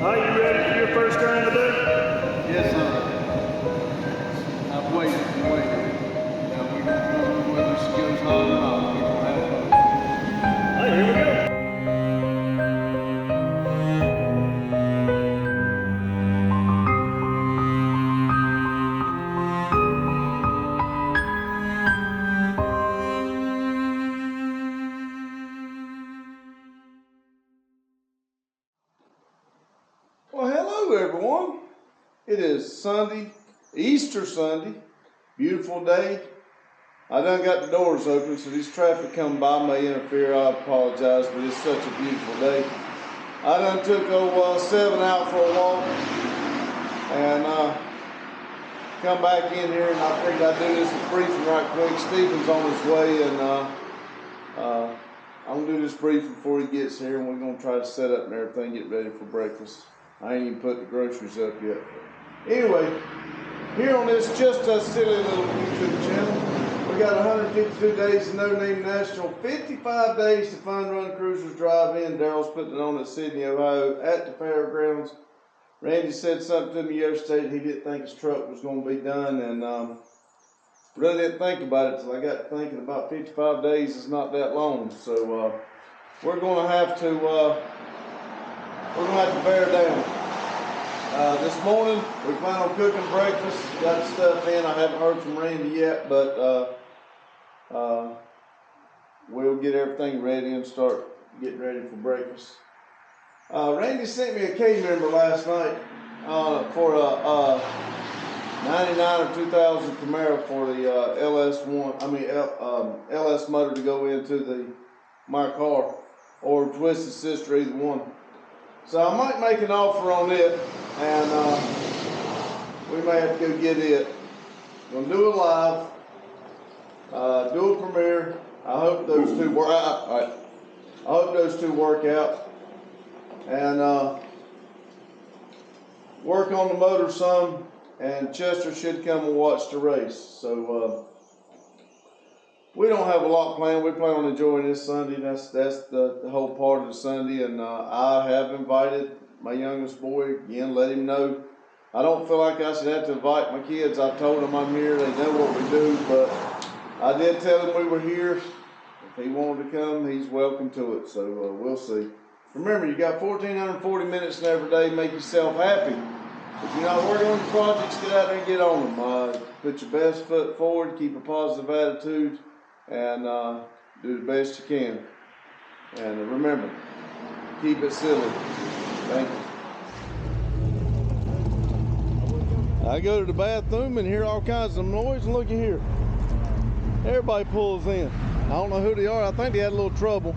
Are you ready for your first turn today? Yes, sir. I've waited and waited. Now we're going to go whether she goes hard or not. We're going to have fun. All right, here we go. Well, hello everyone. It is Sunday, Easter Sunday. Beautiful day. I done got the doors open, so this traffic come by may interfere. I apologize, but it's such a beautiful day. I done took old 7 out for a walk and come back in here, and I figured I'd do this briefing right quick. Stephen's on his way, and I'm gonna do this briefing before he gets here, and we're gonna try to set up and everything, get ready for breakfast. I ain't even put the groceries up yet. Anyway, here on this just a silly little YouTube channel, we got 152 days of No Name National, 55 days to Fun Run Cruisers Drive In. Daryl's putting it on at Sydney, Ohio, at the fairgrounds. Randy said something to me yesterday. He didn't think his truck was going to be done, and really didn't think about it till I got thinking about 55 days is not that long. So we're going to have to bear down. This morning we plan on cooking breakfast. Got the stuff in. I haven't heard from Randy yet, but we'll get everything ready and start getting ready for breakfast. Randy sent me a K member last night for a 99 or 2000 Camaro for the LS motor to go into my car, or Twisted Sister, either one. So I might make an offer on it, and we may have to go get it. We'll do a live, do a premiere. I hope those two work out. I hope those two work out, and work on the motor some. And Chester should come and watch the race. So we don't have a lot planned. We plan on enjoying this Sunday. That's the whole part of the Sunday. And I have invited my youngest boy again. Let him know. I don't feel like I should have to invite my kids. I told them I'm here. They know what we do. But I did tell them we were here. If he wanted to come, he's welcome to it. So we'll see. Remember, you got 1,440 minutes in every day. Make yourself happy. If you're not working on your projects, get out there and get on them. Put your best foot forward, keep a positive attitude, and do the best you can. And remember, keep it silly. Thank you. I go to the bathroom and hear all kinds of noise, and looky here. Everybody pulls in. I don't know who they are. I think they had a little trouble.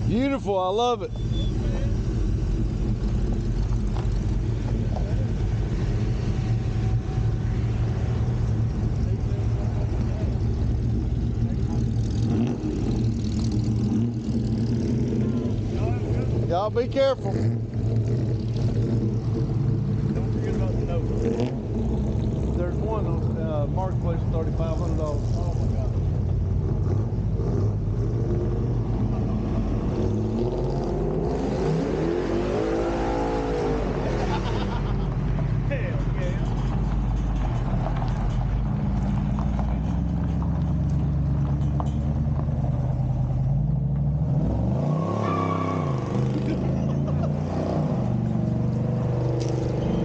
Beautiful, I love it. Y'all be careful. Don't forget about the note. There's one on Marketplace, $3,500. Oh my God.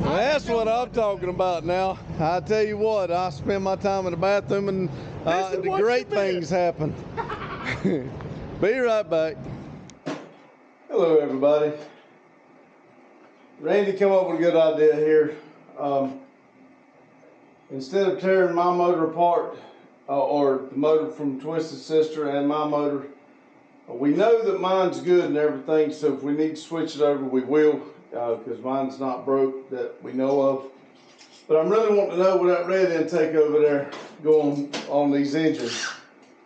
That's what I'm talking about now. I tell you what, I spend my time in the bathroom and the great things happen. Be right back. Hello everybody. Randy came up with a good idea here. Instead of tearing my motor apart, or the motor from Twisted Sister and my motor, we know that mine's good and everything, so if we need to switch it over, we will. Because mine's not broke that we know of. But I'm really wanting to know where that red intake over there going on these engines.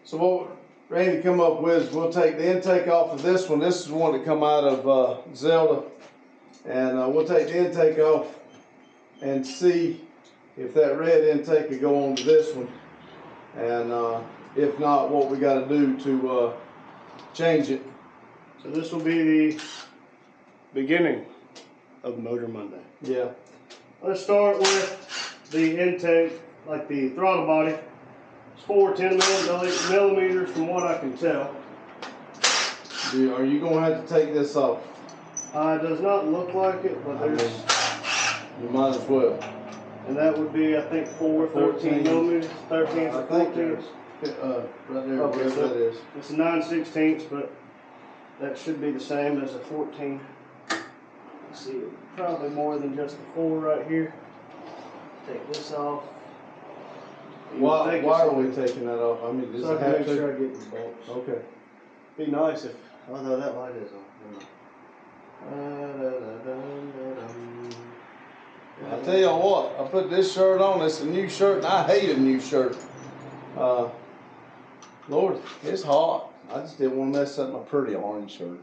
So what Randy come up with is we'll take the intake off of this one. This is one that come out of Zelda. And we'll take the intake off and see if that red intake could go on to this one. And if not, what we got to do to change it. So this will be the beginning of Motor Monday. Yeah. Let's start with the intake, like the throttle body. It's 410 millimeters from what I can tell. Are you going to have to take this off? It does not look like it, but there's... You might as well. And that would be, I think, 13 millimeters. 13 I or think 14. right there, Okay, wherever so that is. it's a 9/16, but that should be the same as a 14. Let's see, probably more than just the 4 right here. Take this off. Why are we taking that off? I mean, does So I it can have make to? sure I get the bolts. Okay. Be nice if, although that light is on. I tell you what, I put this shirt on. It's a new shirt, and I hate a new shirt. Lord, it's hot. I just didn't want to mess up my pretty orange shirt.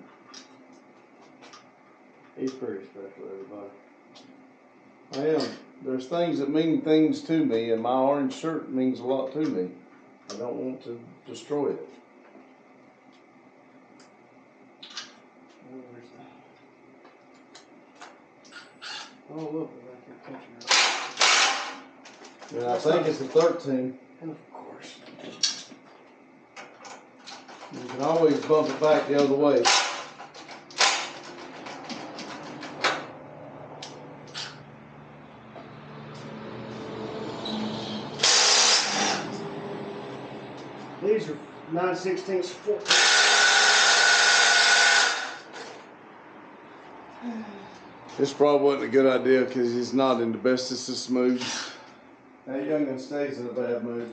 He's pretty special, everybody. I am. There's things that mean things to me, and my orange shirt means a lot to me. I don't want to destroy it. Oh, look, I can touch it. And I think it's a 13. And of course. You can always bump it back the other way. These are 9/16, 14. This probably wasn't a good idea because he's not in the bestest of smooth. That young'un stays in a bad mood.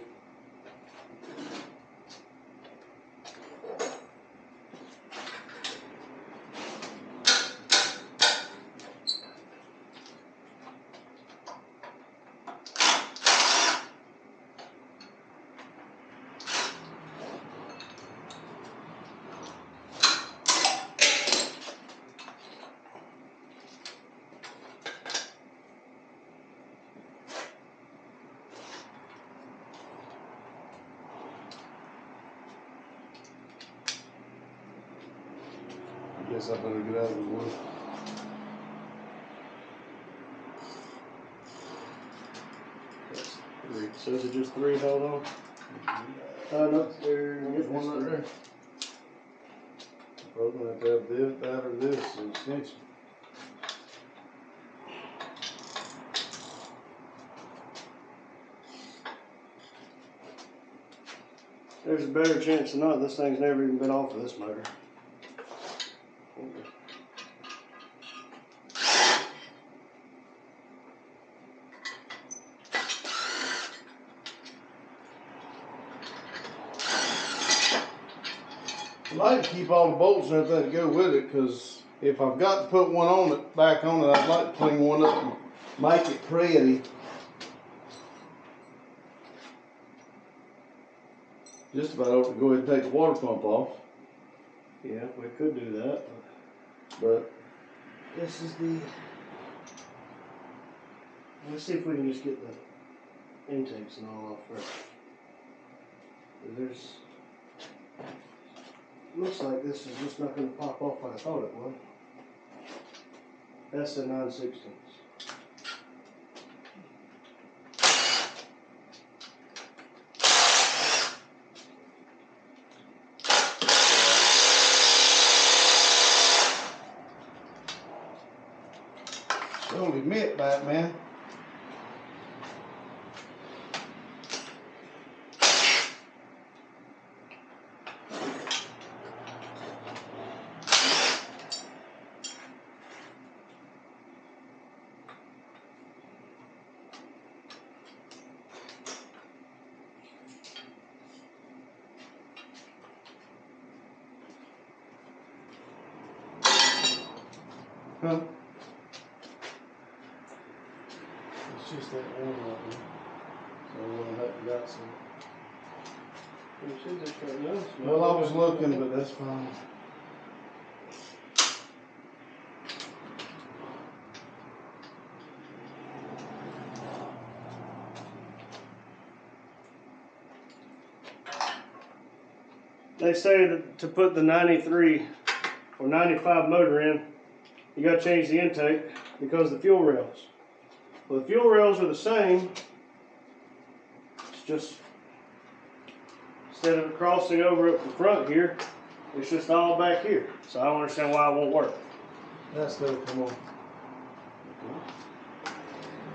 I guess I better get out of the way. That's 3. So is it just 3 held on? No, there's one right there. Probably gonna have to have this, that, or this extension. There's a better chance than not this thing's never even been off of this motor. I like to keep all the bolts and everything to go with it, because if I've got to put one on it, back on it, I'd like to clean one up and make it pretty. Just about over to go ahead and take the water pump off. Yeah, we could do that. But This is the... Let's see if we can just get the intakes and all off first. There's... Looks like this is just not going to pop off like I thought it would. That's the 9/16. don't admit that, man. Huh? It's just that one right there. So we'll have to got some. You see this right now? Well, I was looking, but that's fine. they say that to put the 93 or 95 motor in, you got to change the intake because of the fuel rails. Well, the fuel rails are the same. It's just instead of crossing over up the front here, it's just all back here. So I don't understand why it won't work. That's gonna come off.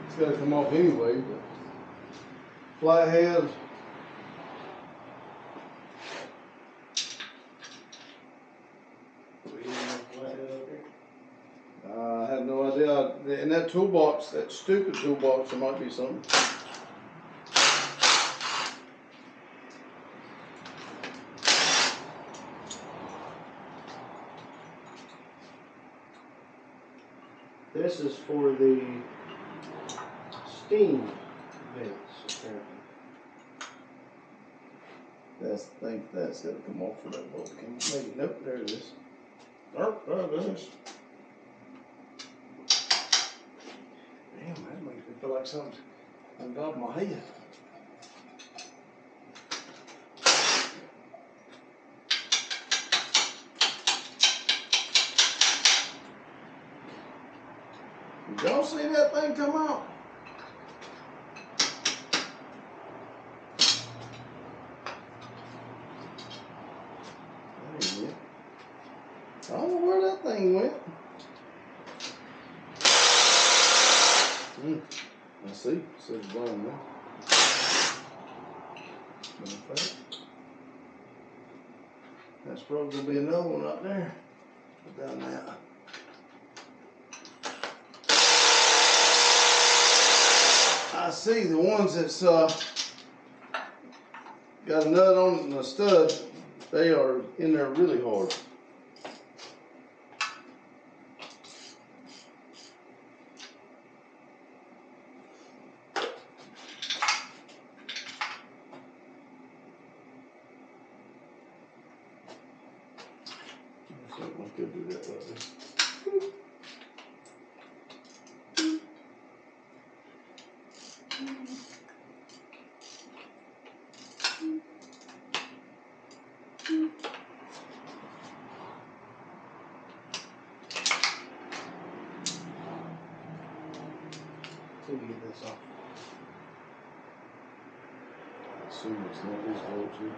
It's gonna come off anyway. But flathead. I have no idea. In that toolbox, that stupid toolbox, there might be something. This is for the steam vents, apparently. I think that's got to come off for that bolt. Maybe, nope, there it is. Oh, goodness. Damn, that makes me feel like something's on top of my head. Did y'all see that thing come out? That ain't it. I don't know where that thing went. I see. It says blown there. That's probably going to be another one right there. Put down that. I see the ones that's got a nut on it and a stud, they are in there really hard. I could do that like this. Let me get this off. I assume it's not these bolts here.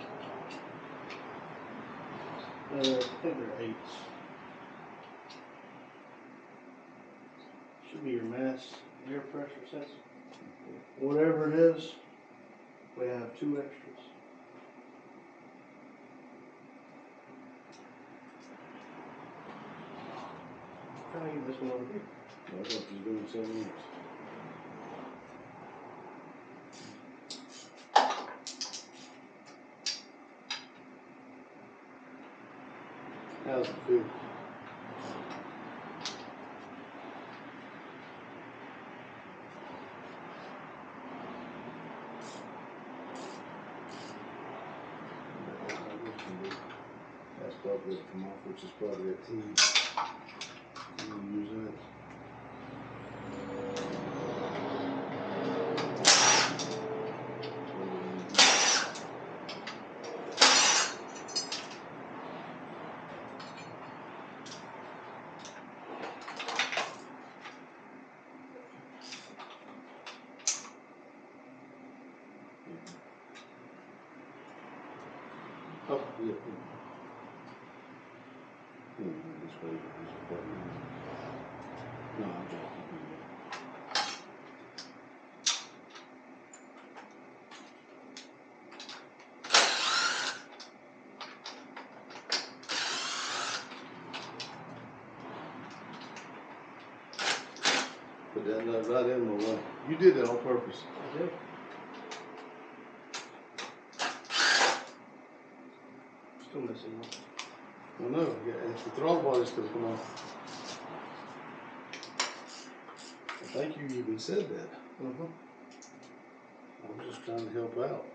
I think they're 8s. Should be your mass air pressure sensor. Whatever it is, we have 2 extras. Try to get this one over here. I thought you were doing something else. How's it feel? That's probably it come off, which is probably a team. Use that. Oh, yeah. This way, this button. No, I'm joking. Put that nut right in my way. You did that on purpose. I did. Still missing one. Well, no, yeah, if the throttle body's gonna come off. I think you even said that. I'm just trying to help out.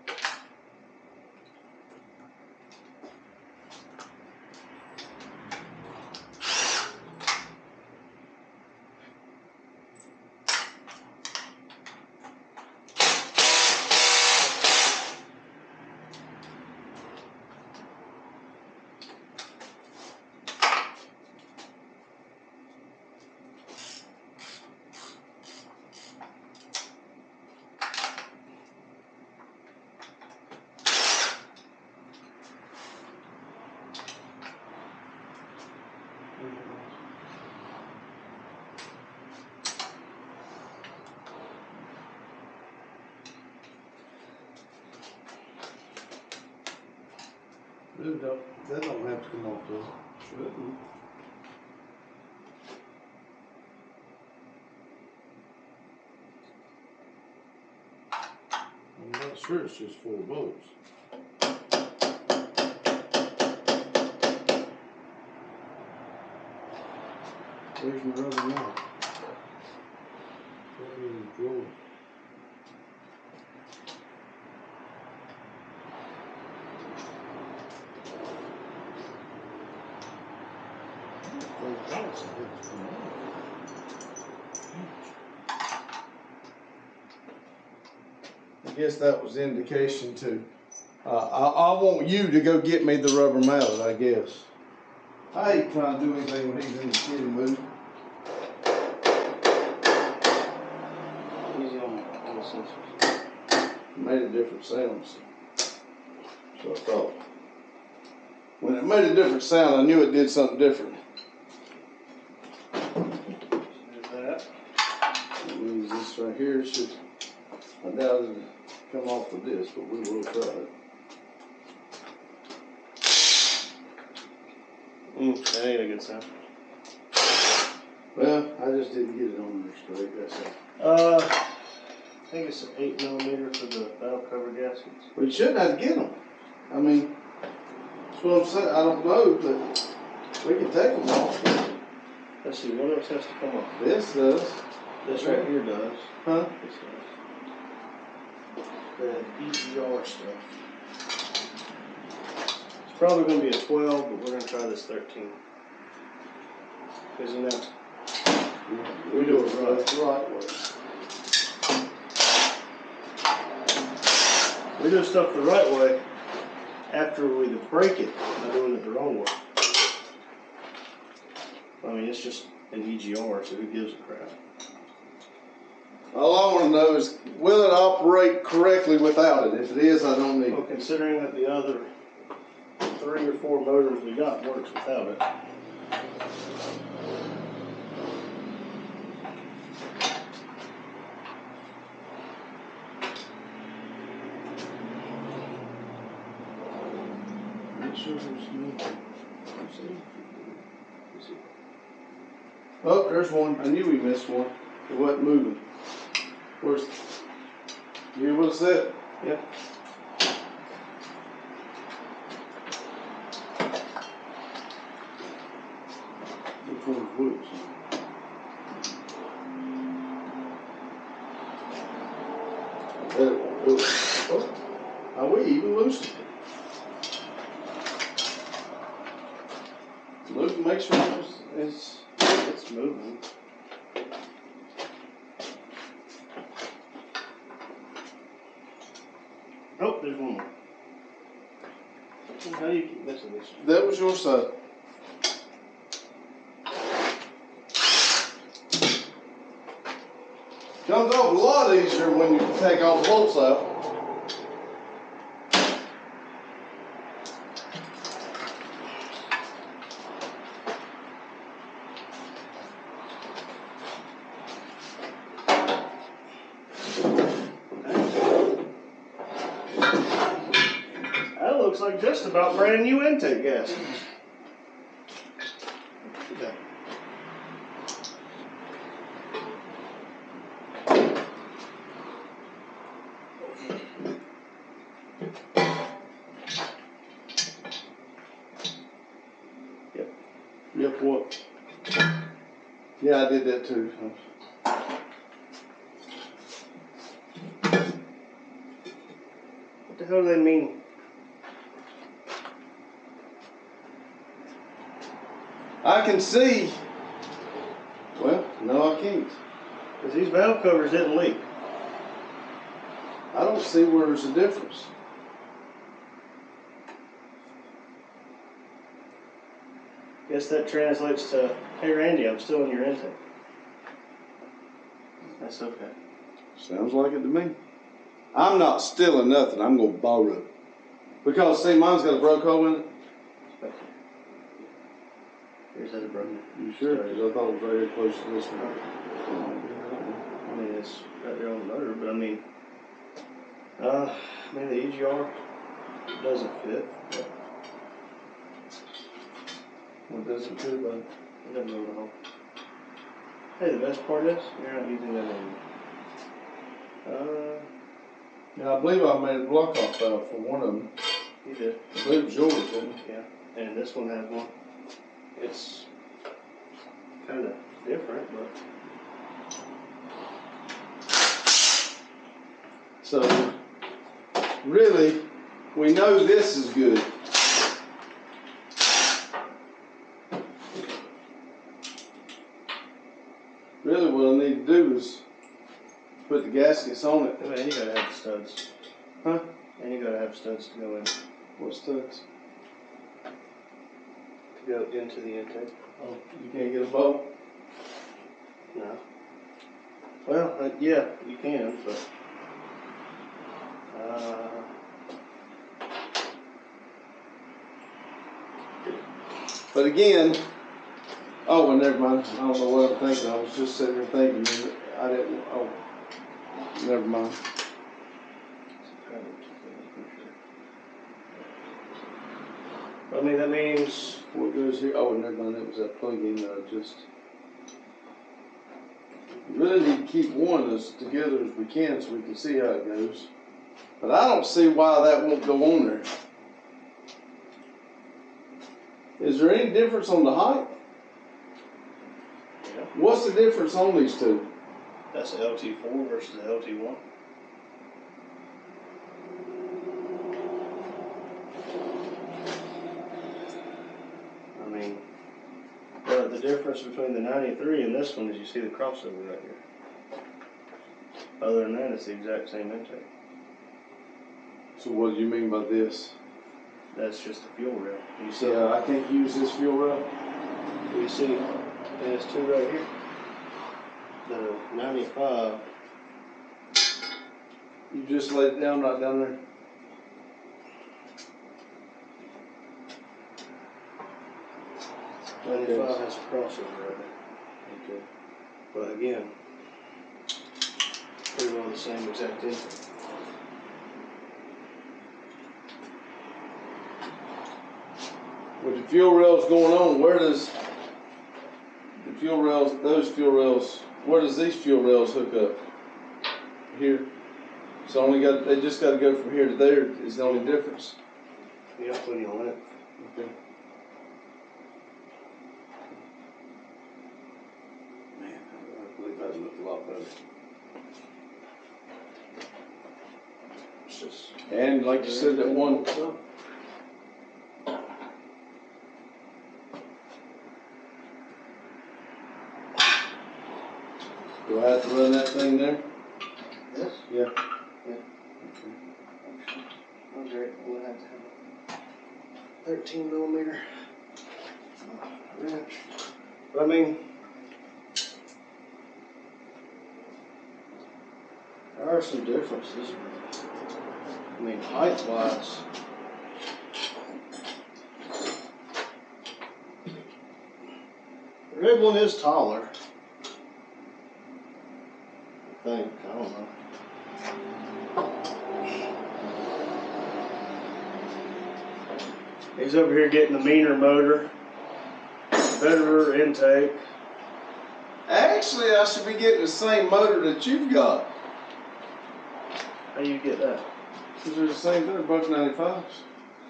That don't have to come off, does it? Shouldn't. I'm not sure it's just 4 bolts. Where's my rubber mallet? Put it in the drawer. I guess that was the indication too. I want you to go get me the rubber mallet, I guess. I ain't trying to do anything when he's in the kitty mood. Easy on the sensors. Made a different sound. So I thought. When it made a different sound, I knew it did something different. There's that. That means this right here should, I doubt it'll come off with this, but we will try it. That ain't a good sound. Well, I just didn't get it on there straight, that's all. I think it's an 8mm for the valve cover gaskets. Well, you shouldn't have to get them. I mean, that's what I'm saying. I don't know, but we can take them off. Let's see, what else has to come off? This does. This right here does. Huh? This does. The EGR stuff. It's probably going to be a 12, but we're going to try this 13. Because you know, We do it right way. we do stuff the right way after we break it by doing it the wrong way. I mean, it's just an EGR, so who gives a crap? All I want to know is, will it operate correctly without it? If it is, I don't need Well, it. considering that the other 3 or 4 motors we got works without it. Make sure there's nothing. Oh, there's one. I knew we missed one. It wasn't moving. Where's? You what's that? Yep. Which one's which? Oh, are we even loose? Look, make sure It's moving. Oh, there's one more. How do you keep missing this? that was your side. Comes off a lot easier when you take all the bolts out. That looks like just about brand new intake gas. Okay. Yep, what? Yeah, I did that too. What the hell do they mean? I can see. Well, no, I can't. Because these valve covers didn't leak. I don't see where there's a difference. Guess that translates to, hey Randy, I'm still in your intake. That's okay. Sounds like it to me. I'm not stealing nothing. I'm going to borrow. Because, see, mine's got a broke hole in it. Here's that broken. You sure? Because I thought it was right here close to this one. I mean, it's got their own motor, but I mean, the EGR doesn't fit. What does it do about it? It doesn't go to the hole. Hey, the best part is, you're not using that anymore. Yeah, I believe I made a block off valve for one of them. You did. I believe it was yours, didn't it? Yeah, and this one has one. It's kind of different, but. So, really, we know this is good. Really, what I need to do is put the gaskets on it. And you gotta have the studs. Huh? And you gotta have studs to go in. What studs? To go into the intake. Oh, you can't get a bolt? No. Well, yeah, you can, but. But again, oh, well, never mind. I don't know what I'm thinking. I was just sitting there thinking, I didn't, oh, never mind. I mean, that means. What goes here? Oh, never mind. It was that plug-in that I just. We really need to keep one as together as we can so we can see how it goes. But I don't see why that won't go on there. Is there any difference on the height? Yeah. What's the difference on these two? That's the LT4 versus the LT1. I mean, the difference between the 93 and this one is you see the crossover right here. Other than that, it's the exact same intake. So what do you mean by this? That's just the fuel rail. You see, So I can't use this fuel rail? you see, there's two right here. The 95. You just lay it down right down there. Okay. 95 has a crossover right there. Okay. But again, pretty well the same exact intake. With the fuel rails going on, where does the fuel rails, those fuel rails, where does these fuel rails hook up? Here. So they just got to go from here to there is the only difference. You have plenty of length. Okay. Man, I believe that looked a lot better. It's just. And like you said, that one. Do I have to run that thing there? This? Yeah. Yeah. Okay. Great. We'll have to have a 13 millimeter wrench. But I mean, there are some differences. I mean, height wise. The red one is taller. I think. I don't know. He's over here getting the meaner motor, better intake. Actually, I should be getting the same motor that you've got. How do you get that? Because they're the same, they're both 95s,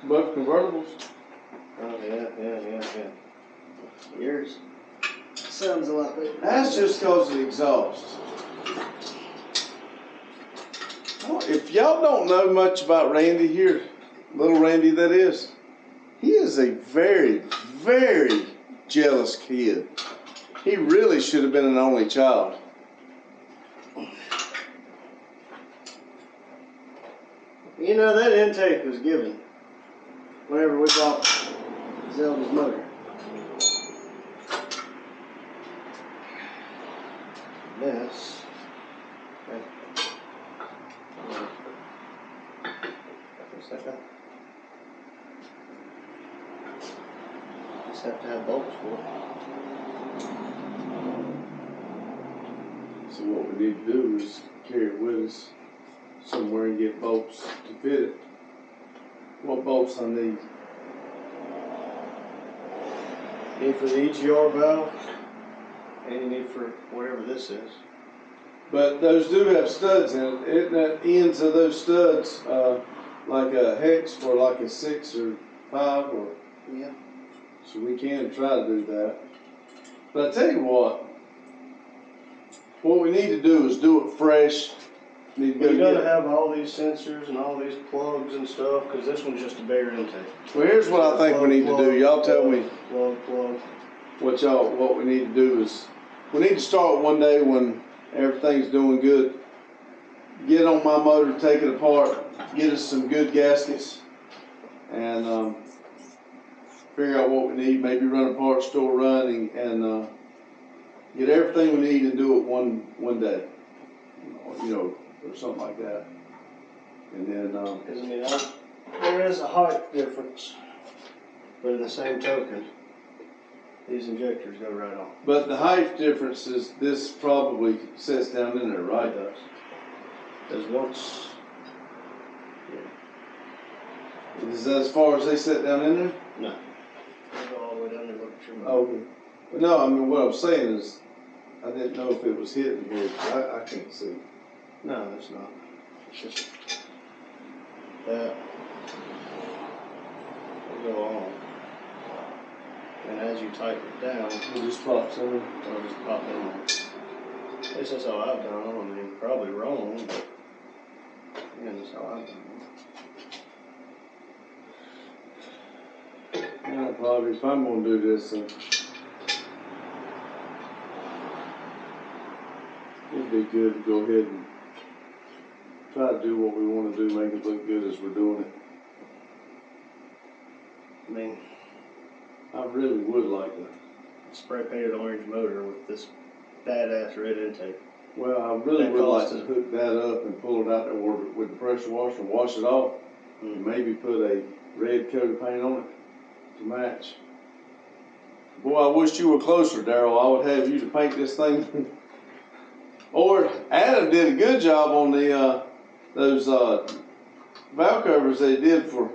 both convertibles. Oh yeah. Yours sounds a lot better. That's just because of the exhaust. If y'all don't know much about Randy here, little Randy that is, he is a very, very jealous kid. He really should have been an only child. You know, that intake was given whenever we bought Zelda's motor. This. What's that? Just have to have bolts for it. So what we need to do is carry it with us somewhere and get bolts to fit it. What bolts I need? You need for the EGR valve, and you need for whatever this is. But those do have studs in it. Isn't that ends of those studs like a hex for like a 6 or 5 or? Yeah. So we can try to do that. But I tell you what we need to do is do it fresh. Need to You go gotta have all these sensors and all these plugs and stuff, because this one's just a bigger intake. Well, here's what I think we need to do. Y'all tell me Plug. what we need to do is we need to start one day when everything's doing good. Get on my motor, take it apart, get us some good gaskets, and figure out what we need. Maybe run a parts store run and get everything we need and do it one day. You know, or something like that. And then there is a height difference, but in the same token, these injectors go right on. but the height difference is this probably sits down in there, right? It does. Because once, Is that as far as they sit down in there? no. They go all the way down there, look at your motor. Oh, okay. But no, I mean, what I'm saying is, I didn't know if it was hitting here, 'cause I can't see. No, it's not. It's just that will go on. And as you tighten it down, It just pops in. it'll just pop in there. At least that's how I've done it. I mean, probably wrong, but again, that's how I've done it. Yeah, probably, if I'm gonna do this, it'd be good to go ahead and try to do what we wanna do, make it look good as we're doing it. I mean, I really would like to. spray painted orange motor with this badass red intake. Well, I really That would like cost to us- hook that up and pull it out there with the pressure washer and wash it off. And maybe put a red coat of paint on it to match. Boy, I wish you were closer, Daryl. I would have you to paint this thing. Or Adam did a good job on the those valve covers they did for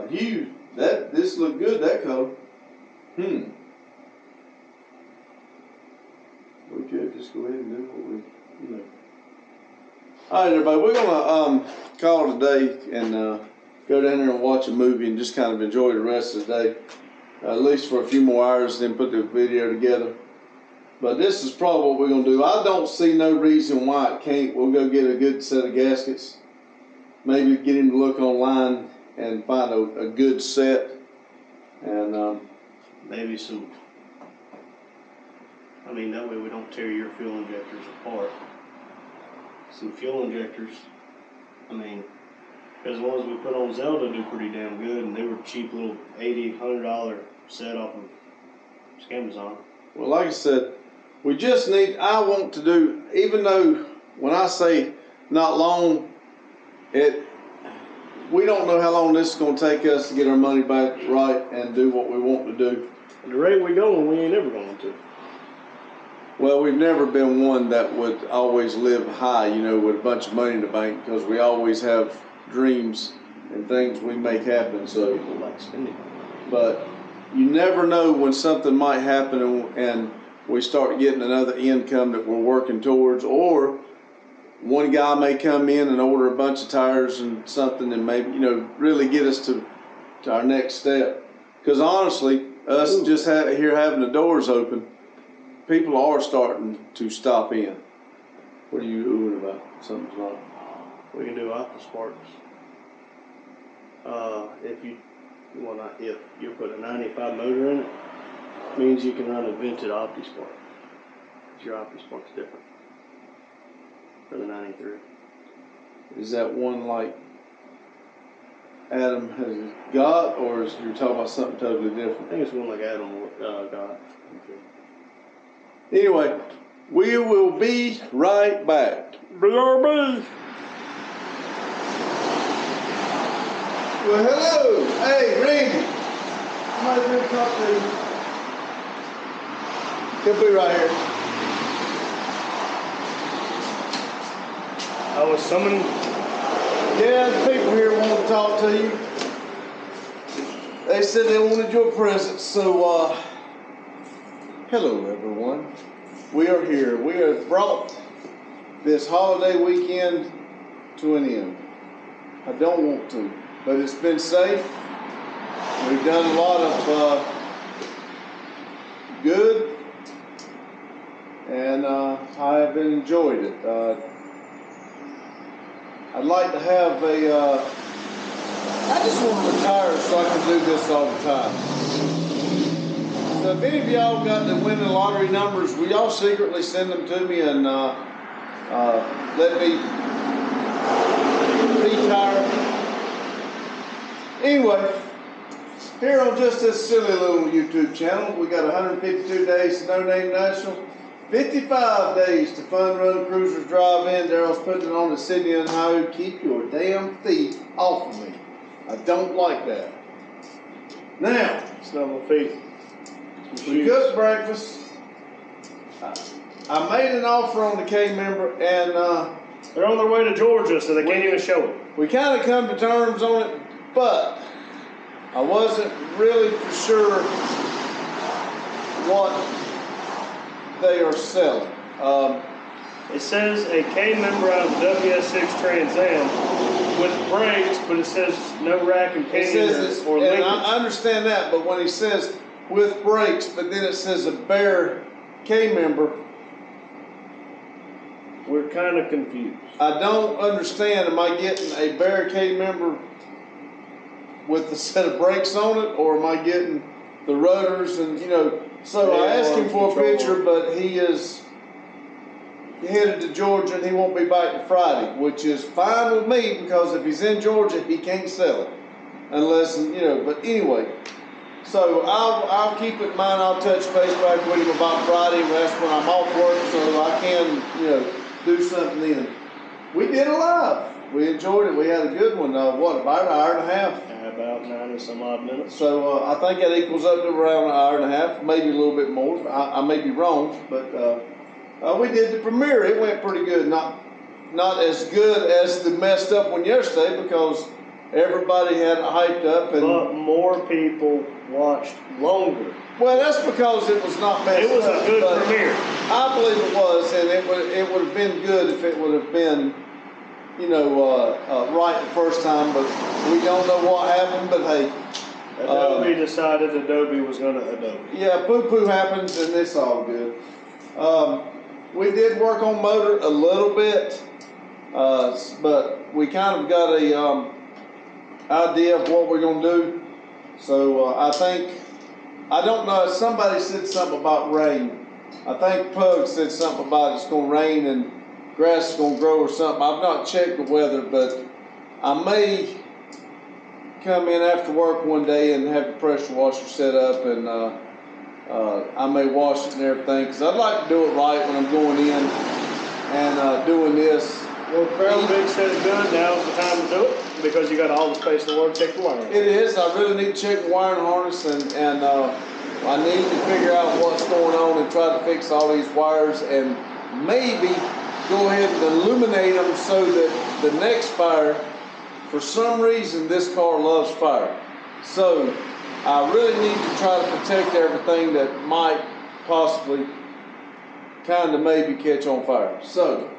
Hugh. This looked good, that color. We could just go ahead and do what we. All right, everybody, we're gonna call it a day and go down there and watch a movie and just kind of enjoy the rest of the day, at least for a few more hours, then put the video together. But this is probably what we're gonna do. I don't see no reason why it can't. We'll go get a good set of gaskets. Maybe get him to look online and find a good set, and Maybe some, I mean, that way we don't tear your fuel injectors apart. Some fuel injectors, I mean, because the ones we put on Zelda do pretty damn good, and they were cheap little $80, $100 set off of Amazon. well, like I said, we just need, I want to do, even though when I say not long, we don't know how long this is going to take us to get our money back right and do what we want to do. At the rate we going, we ain't ever going to. Well, we've never been one that would always live high, you know, with a bunch of money in the bank, because we always have dreams and things we make happen. So, People like spending. but you never know when something might happen and we start getting another income that we're working towards, or one guy may come in and order a bunch of tires and something and maybe, you know, really get us to our next step. Because honestly, us just here having the doors open, people are starting to stop in. What are you oohing about? Something's wrong. We can do Aqua Sparks. If you put a 95 motor in it, means you can run a vented OptiSpark. Your OptiSpark's different for the 93. Is that one like Adam has got, or is you talking about something totally different? I think it's one like Adam got. Okay. Anyway, we will be right back. BRB! Well, hello. Hey, Randy. Somebody's going to talk to you. He'll be right here. I was summoned. Yeah, the people here want to talk to you. They said they wanted your present, so hello everyone. We are here. We have brought this holiday weekend to an end. I don't want to, but it's been safe. We've done a lot of good, and I have enjoyed it. I'd like to have a, I just want to retire so I can do this all the time. So if any of y'all got the winning lottery numbers, will y'all secretly send them to me and let me retire? Anyway, here on just this silly little YouTube channel, we got 152 days to No Name National, 55 days to Fun Run Cruisers Drive In. Daryl's putting it on the Sydney and Ohio. Keep your damn feet off of me. I don't like that. Now, It's not my feet. we cooked breakfast. I made an offer on the K member, and They're on their way to Georgia, so they can't even show it. we kind of come to terms on it, but I wasn't really for sure what they are selling. It says a K member out of the WS6 Trans Am with brakes, but it says no rack and It pinion says or and linkage. I understand that, but when he says with brakes, but then it says a bare K member, We're kind of confused. I don't understand. Am I getting a bare K member with the set of brakes on it, or am I getting the rotors and, you know? So I asked him for a picture, but he is headed to Georgia and he won't be back to Friday, which is fine with me because if he's in Georgia, he can't sell it unless, you know. But anyway, so I'll keep it in mind. I'll touch base back with him about Friday. That's when I'm off work, so I can, you know, do something then. We did it live. We enjoyed it. We had a good one. What, about an hour and a half? About 90 some odd minutes. So I think that equals up to around an hour and a half, maybe a little bit more. I may be wrong, but we did the premiere. It went pretty good. Not as good as the messed up one yesterday because everybody had it hyped up. But more people watched longer. Well, that's because it was not messed up. It was a good premiere. I believe it was, and it would have been good if it would have been, you know, right the first time, but we don't know what happened, but hey. Adobe decided Adobe was going to Adobe. Yeah, poo-poo happens, and it's all good. We did work on motor a little bit, but we kind of got a idea of what we're going to do. So I think, I don't know, somebody said something about rain. I think Pug said something about it's going to rain and grass is going to grow or something. I've not checked the weather, but I may come in after work one day and have the pressure washer set up, and I may wash it and everything, because I'd like to do it right when I'm going in and doing this. Well, Carol Big said it good. Now's the time to do it because you got all the space in the world to check the wiring. It is. I really need to check the wiring harness, and I need to figure out what's going on and try to fix all these wires and maybe go ahead and illuminate them so that the next fire, for some reason, this car loves fire. So I really need to try to protect everything that might possibly kind of maybe catch on fire. So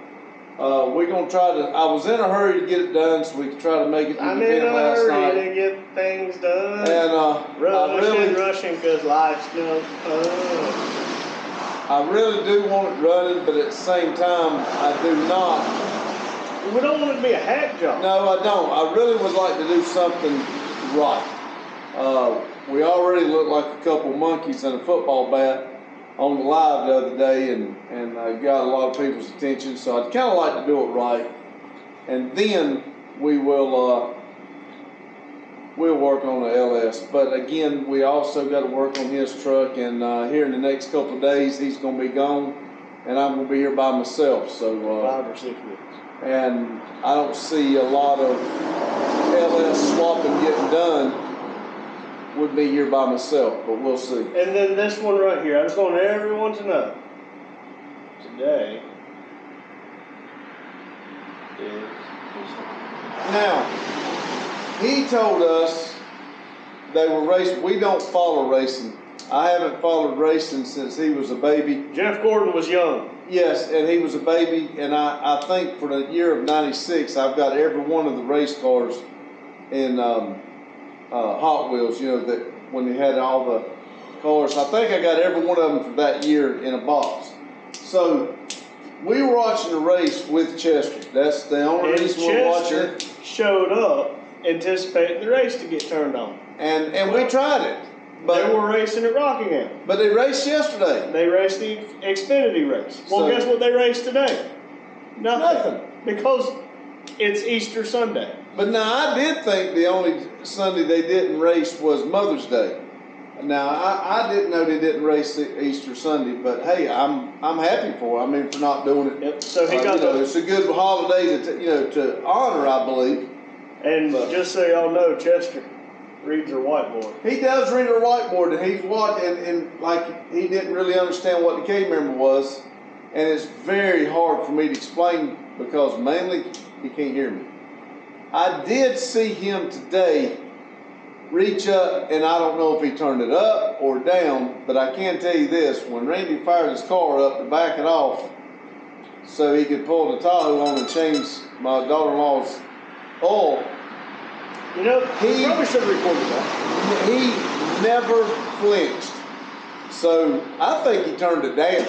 we're going to try to, I was in a hurry to get it done so we could try to make it I'm the in event a last hurry night. to get things done. And rushing because life's no fun. I really do want it running, but at the same time, I do not. We don't want it to be a hack job. No, I don't. I really would like to do something right. We already look like a couple monkeys in a football bat on the live the other day, and got a lot of people's attention. So I'd kind of like to do it right, and then we will we'll work on the LS. But again, we also got to work on his truck, and here in the next couple of days, he's going to be gone, and I'm going to be here by myself. So 5 or 6 weeks. and I don't see a lot of LS swapping getting done with me here by myself, but we'll see. And then this one right here, I just want everyone to know today is Now, he told us they were racing. We don't follow racing. I haven't followed racing since he was a baby. Jeff Gordon was young. Yes, and he was a baby, and I think for the year of '96, I've got every one of the race cars in Hot Wheels, you know, that when they had all the cars. I think I got every one of them for that year in a box. So we were watching the race with Chester. That's the only reason we're watching it. Showed up anticipating the race to get turned on. And we tried it. But they were racing at Rockingham. But they raced yesterday. They raced the Xfinity race. Well, So, guess what they raced today? Nothing. Because it's Easter Sunday. But now I did think the only Sunday they didn't race was Mother's Day. Now I didn't know they didn't race Easter Sunday, but hey, I'm happy for them. I mean, for not doing it. Yep. So he got it's a good holiday to honor, I believe. And just so y'all know, Chester reads her whiteboard. He does read her whiteboard, and he's watching, and like he didn't really understand what the K member was, and it's very hard for me to explain because mainly he can't hear me. I did see him today reach up, and I don't know if he turned it up or down, but I can tell you this: when Randy fired his car up to back it off, so he could pull the Tahoe on and change my daughter-in-law's oil. You know, he probably should have recorded that. He never flinched. So I think he turned it down.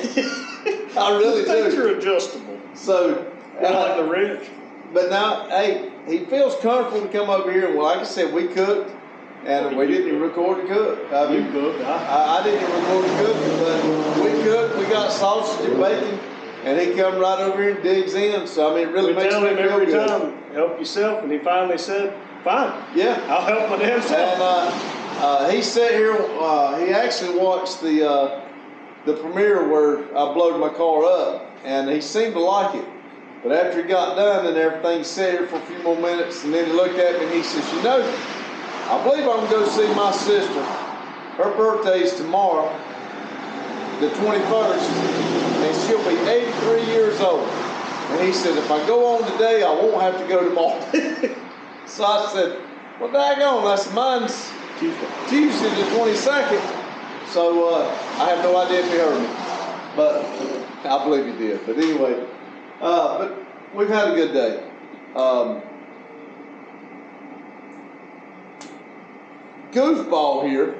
I really do. Things are adjustable. So like the wrench. But now, hey, he feels comfortable to come over here. And like I said, we cooked, and we didn't even record the cook. I mean, you cooked. I didn't even record the cooking, but we cooked. We got sausage and bacon, and he come right over here and digs in. So I mean, it really makes me feel good. We tell him every time, help yourself, and he finally said, fine. Yeah. I'll help my damn self. And he sat here, he actually watched the premiere where I blowed my car up, and he seemed to like it. But after he got done and everything, he sat here for a few more minutes, and then he looked at me and he says, you know, I believe I'm going to go see my sister. Her birthday's tomorrow, the 21st, and she'll be 83 years old. And he said, if I go on today, I won't have to go tomorrow. So I said, well, daggone, I said, mine's Tuesday the 22nd. So I have no idea if he heard me. But I believe he did. But anyway, but we've had a good day. Goofball here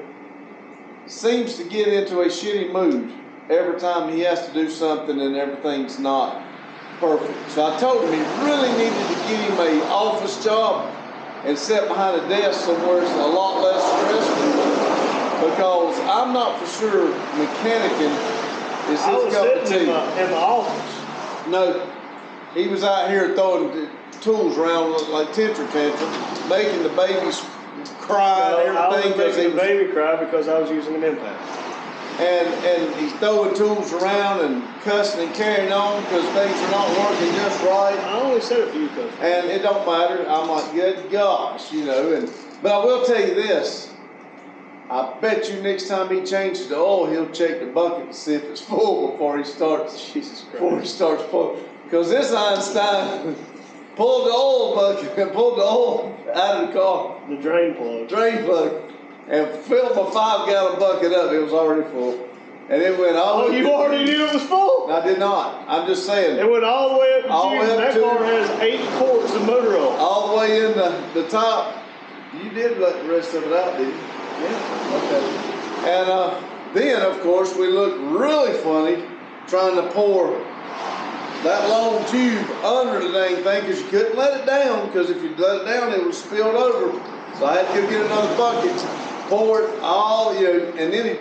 seems to get into a shitty mood every time he has to do something and everything's not perfect. So I told him he really needed to get him an office job and sit behind a desk somewhere it's a lot less stressful, because I'm not for sure mechanicking is his cup of tea. In the office. No, he was out here throwing tools around like tantrum, making the babies cry and everything. I was making the baby cry because I was using an impact. And he's throwing tools around and cussing and carrying on because things are not working just right. I only said a few cusses. And it don't matter. I'm like, good gosh, you know. But I will tell you this. I bet you next time he changes the oil, he'll check the bucket to see if it's full before he starts. Jesus Christ. Before he starts pulling. Because this Einstein pulled the oil bucket and pulled the oil out of the car. The drain plug. And filled my 5-gallon bucket up. It was already full. And it went all the way. Oh, you already knew it was full? I did not. I'm just saying. It went all the way up to all the way up that to car has 80 quarts of motor oil. All the way in the top. You did let the rest of it out, didn't you? Yeah. Okay. And then, of course, we looked really funny trying to pour that long tube under the dang thing because you couldn't let it down, because if you let it down, it would spill over. So I had to go get another bucket, pour it all, you know, and then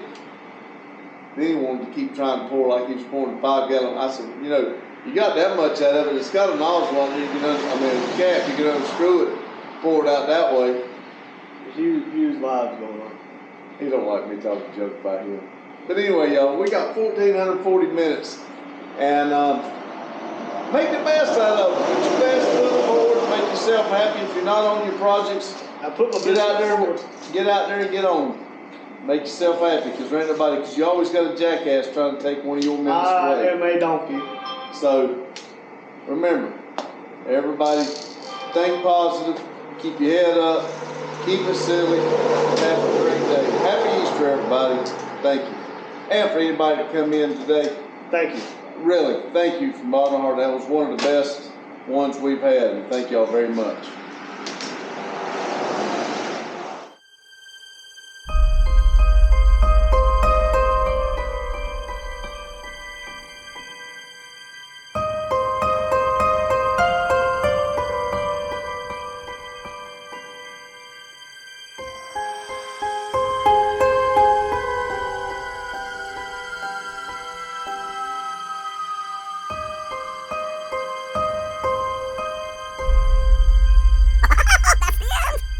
he wanted to keep trying to pour like he was pouring a 5-gallon. I said, you know, you got that much out of it. It's got a nozzle on it. You can, a cap. You can unscrew it, pour it out that way. Huge lives going on. He don't like me talking jokes about him. But anyway, y'all, we got 1,440 minutes, and make the best out of it. Put your best foot forward. Make yourself happy. If you're not on your projects, I put my get out there and get on. Make yourself happy, because there ain't nobody. Because you always got a jackass trying to take one of your minutes away. I am a donkey. So remember, everybody, think positive. Keep your head up. Keep it silly. Have a great day. Happy Easter, everybody. Thank you. And for anybody that come in today, Thank you. really, thank you from bottom of my heart. That was one of the best ones we've had, and thank y'all very much.